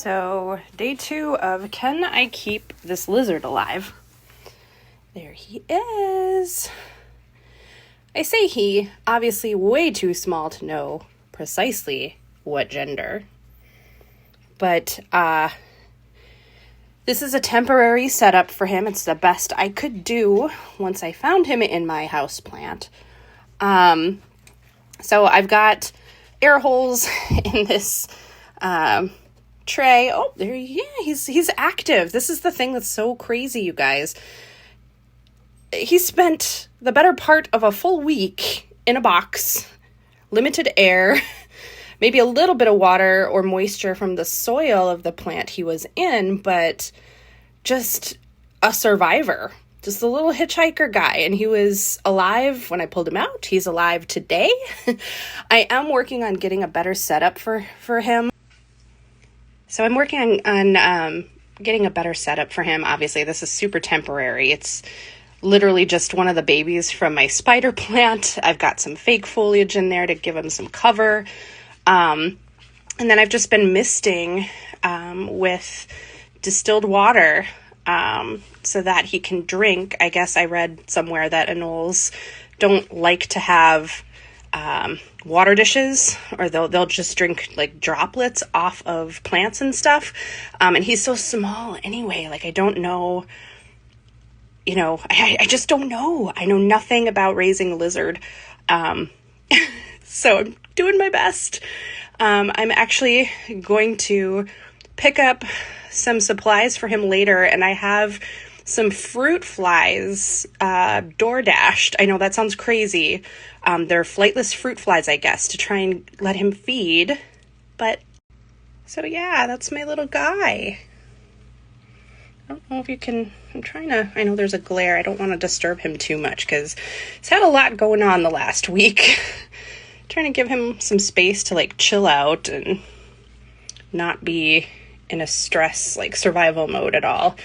So, day 2 of can I keep this lizard alive? There he is. I say he, obviously way too small to know precisely what gender. But, this is a temporary setup for him. It's the best I could do once I found him in my houseplant. So I've got air holes in this, tray. Oh, there, yeah, he's active. This is the thing that's so crazy, you guys. He spent the better part of a full week in a box, limited air, maybe a little bit of water or moisture from the soil of the plant he was in, but just a survivor, just a little hitchhiker guy. And he was alive when I pulled him out. He's alive today. I am working on getting a better setup for him. So I'm working on getting a better setup for him. Obviously, this is super temporary. It's literally just one of the babies from my spider plant. I've got some fake foliage in there to give him some cover. And then I've just been misting with distilled water so that he can drink. I guess I read somewhere that anoles don't like to have water dishes, or they'll just drink like droplets off of plants and stuff. And he's so small anyway. Like, I don't know, I just don't know. I know nothing about raising a lizard. So I'm doing my best. I'm actually going to pick up some supplies for him later, and I have some fruit flies door dashed. I know that sounds crazy. They're flightless fruit flies, I guess, to try and let him feed. But, so yeah, that's my little guy. I don't know if you can, I know there's a glare. I don't want to disturb him too much because he's had a lot going on the last week. Trying to give him some space to like chill out and not be in a stress, like survival mode at all.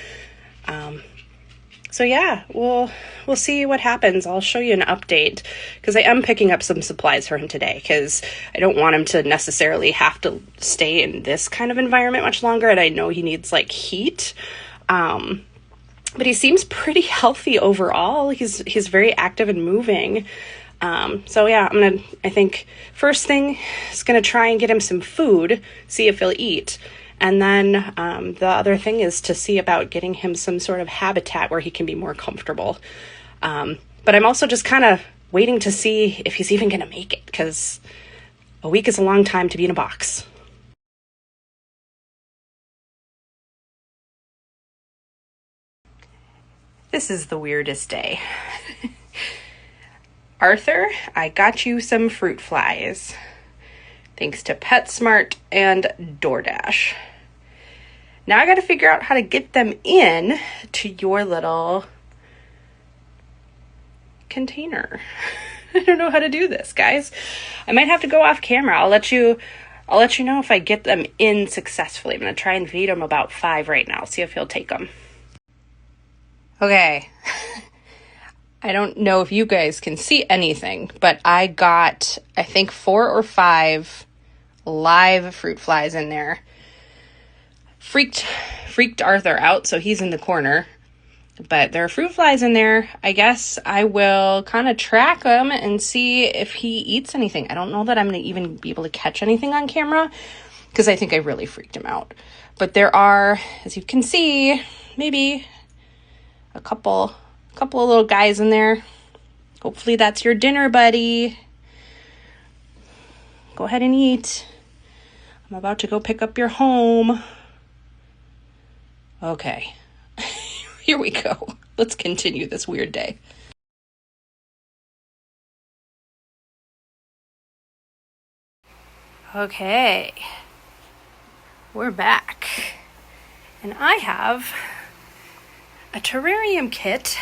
So yeah, we'll see what happens. I'll show you an update because I am picking up some supplies for him today because I don't want him to necessarily have to stay in this kind of environment much longer. And I know he needs like heat. But he seems pretty healthy overall. He's very active and moving. So yeah, I think first thing is gonna try and get him some food, see if he'll eat. And then the other thing is to see about getting him some sort of habitat where he can be more comfortable. But I'm also just kind of waiting to see if he's even going to make it, because a week is a long time to be in a box. This is the weirdest day. Arthur, I got you some fruit flies. Thanks to PetSmart and DoorDash. Now I got to figure out how to get them in to your little container. I don't know how to do this, guys. I might have to go off camera. I'll let you know if I get them in successfully. I'm going to try and feed him about 5 right now. See if he'll take them. Okay. I don't know if you guys can see anything, but I got, I think, 4 or 5 live fruit flies in there. Freaked Arthur out, so he's in the corner. But there are fruit flies in there. I guess I will kind of track him and see if he eats anything. I don't know that I'm going to even be able to catch anything on camera because I think I really freaked him out. But there are, as you can see, maybe a couple of little guys in there. Hopefully that's your dinner, buddy. Go ahead and eat. I'm about to go pick up your home. Okay. Here we go. Let's continue this weird day. Okay. We're back. And I have a terrarium kit,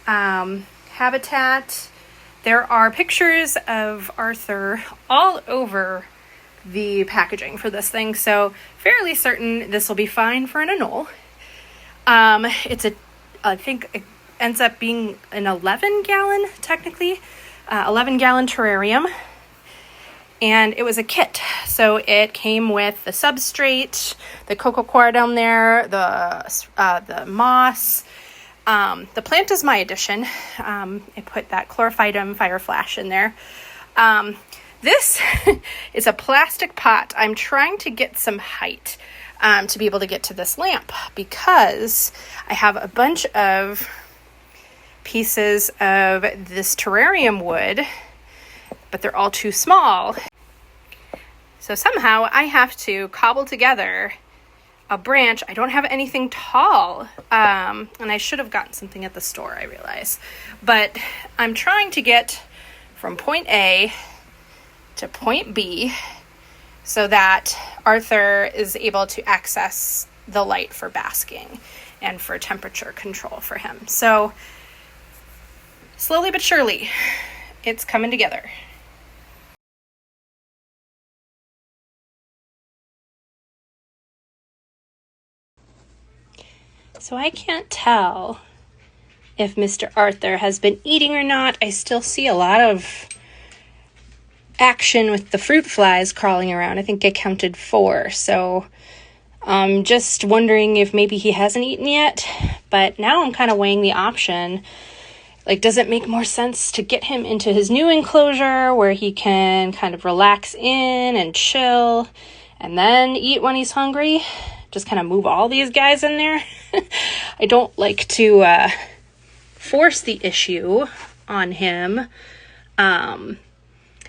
habitat. There are pictures of Arthur all over the packaging for this thing, so fairly certain this will be fine for an anole. I think it ends up being an 11-gallon, technically, 11-gallon terrarium. And it was a kit. So it came with the substrate, the coco coir down there, the moss. The plant is my addition. I put that chlorophytum fire flash in there. This is a plastic pot. I'm trying to get some height to be able to get to this lamp because I have a bunch of pieces of this terrarium wood, but they're all too small. So somehow I have to cobble together a branch. I don't have anything tall, and I should have gotten something at the store, I realize. But I'm trying to get from point A to point B so that Arthur is able to access the light for basking and for temperature control for him. So slowly but surely, it's coming together. So I can't tell if Mr. Arthur has been eating or not. I still see a lot of action with the fruit flies crawling around. I think I counted 4. So I'm just wondering if maybe he hasn't eaten yet. But now I'm kind of weighing the option. Like, does it make more sense to get him into his new enclosure where he can kind of relax in and chill and then eat when he's hungry? Just kind of move all these guys in there. I don't like to force the issue on him.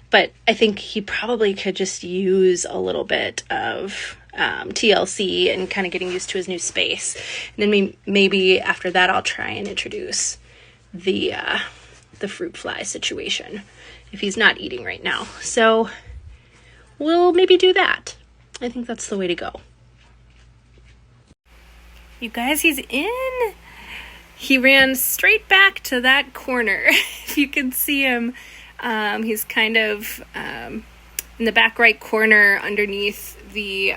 But I think he probably could just use a little bit of TLC and kind of getting used to his new space. And then maybe after that, I'll try and introduce the fruit fly situation if he's not eating right now. So we'll maybe do that. I think that's the way to go. You guys, he's in. He ran straight back to that corner. If you can see him, he's kind of in the back right corner underneath the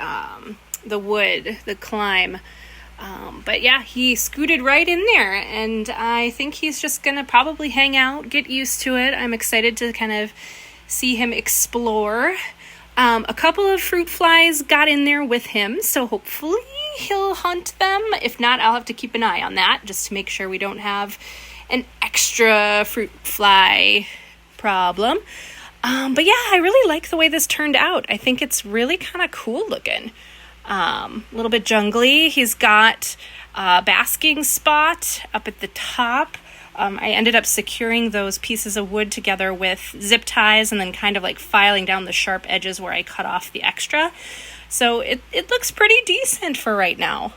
wood, the climb. But yeah, he scooted right in there, and I think he's just gonna probably hang out, get used to it. I'm excited to kind of see him explore. A couple of fruit flies got in there with him, so hopefully he'll hunt them. If not, I'll have to keep an eye on that just to make sure we don't have an extra fruit fly problem. But yeah, I really like the way this turned out. I think it's really kind of cool looking. A little bit jungly. He's got a basking spot up at the top. I ended up securing those pieces of wood together with zip ties and then kind of like filing down the sharp edges where I cut off the extra. So it looks pretty decent for right now.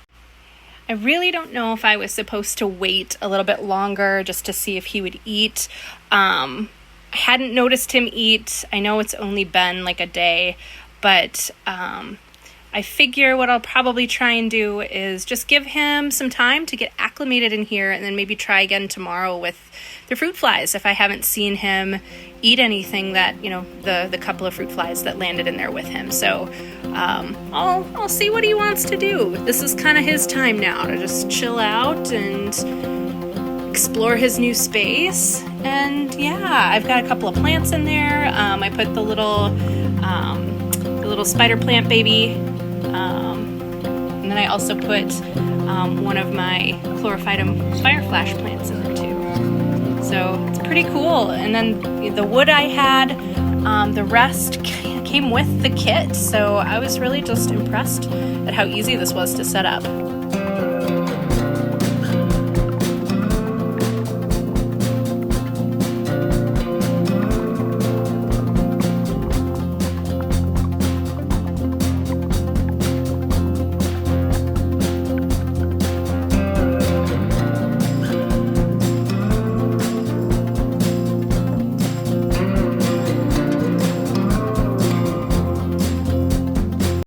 I really don't know if I was supposed to wait a little bit longer just to see if he would eat. I hadn't noticed him eat. I know it's only been like a day, but I figure what I'll probably try and do is just give him some time to get acclimated in here and then maybe try again tomorrow with the fruit flies if I haven't seen him eat anything that, the couple of fruit flies that landed in there with him. So I'll see what he wants to do. This is kind of his time now to just chill out and explore his new space. And yeah, I've got a couple of plants in there. I put the little spider plant baby. And then I also put one of my chlorophytum fire flash plants in there too. So it's pretty cool. And then the wood I had, the rest came with the kit. So I was really just impressed at how easy this was to set up.